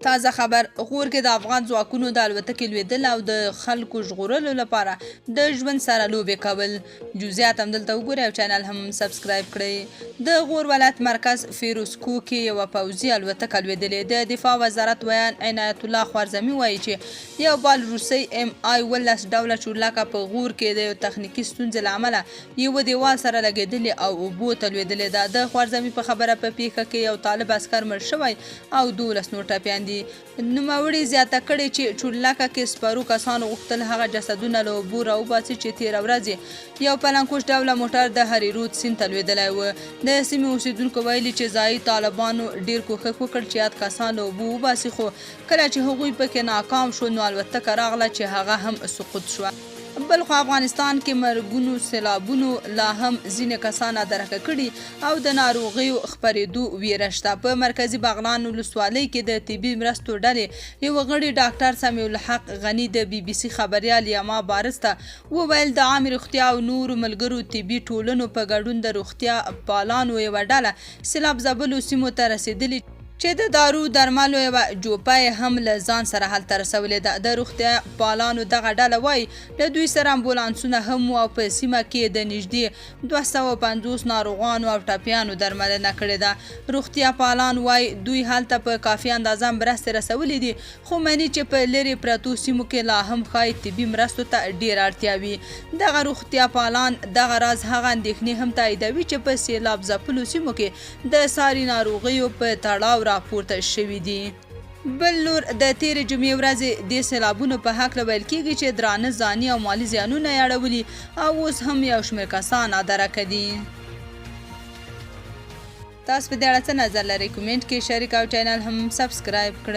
تازه خبر غور کې د افغان ځواکونو د الوتکې لوېدل او د خلکو ژغورلو لپاره د ژوند سره لوبې کول. جزئیات همدلته وګورئ او چینل هم سبسکرایب کړئ. د غور ولایت مرکز فیروزکو کې یوه پوځي الوتکه لوېدلې. د دفاع وزارت ویان عنایت الله خوارزمي وایي چې یو بال روسۍ MI-12 ډوله چورلکه په غور کې د یو تخنیکي ستونزې له امله یوه دیوال سره لګېدلې او اوبو ته لوېدلې ده. د خوارزمي په خبره په پیښه کې یو طالب عسکر مړ شوی او 12 نور ټپیان دي. نوموړي زیاته کړې چې چورلکه کې سپرو کسانو غوښتل هغه جسدونه له اوبو راوباسي چې تېره ورځ یو پلنکوش ډوله موټر د هریرود سیند ته لوېدلی و. د سیمې اوسېدونکو ویلي چې ځایي طالبانو ډېر کوښښ وکړ چې یاد کسان له اوبو وباسي، خو کله چې هغوی پکې ناکام شو نو الوتکه راغله چې هغه هم سقوط شوه. بلخو افغانستان کې مرګونو سیلابونو لا هم ځینې کسان ادرکه کړي او د ناروغیو خپرېدو ویره شته. په مرکزي بغلان ولسوالۍ کې د طبي مرستو ډلې یو غړي ډاکټر سمیع الحق غني د BBC خبریال یما بارز ته وویل د عامې روغتیا او نورو ملګرو طبي ټولنو په ګډون د روغتیا پالانو یوه ډله سیلاب ځپلو سیمو ته رسېدلي چې د دارو درملو یوه جوپه هم له ځان سره هلته رسولې ده. د روغتیا پالانو دغه ډله وایي له دوی سره امبولانسونه هم او په سیمه کې د نږدې 250 ناروغانو او ټپیانو درملنه کړې ده. روغتیا پالان وایي دوی هلته په کافي اندازه مرستې رسولې دي، خو مني چې په لرې پرتو سیمو کې لا هم ښایي طبي مرستو ته ډېره اړتیا وي. دغه روغتیا پالان دغه راز هغه اندېښنې هم تاییدوي چې په سیلاب ځپلو سیمو کې د ساري ناروغیو په تړاو راپورته شوي دي. بل لور د تېرې جمعې ورځې د سیلابونو په هکله ویل کېږي چې درانه ځاني او مالي زیانونه یې اړولي او اوس هم یو شمېر کسان ادرکه دي. تاسو په دې اړه څه نظر لرئ؟ کومنټ کې شریک او چینل هم سبسکرایب کړئ.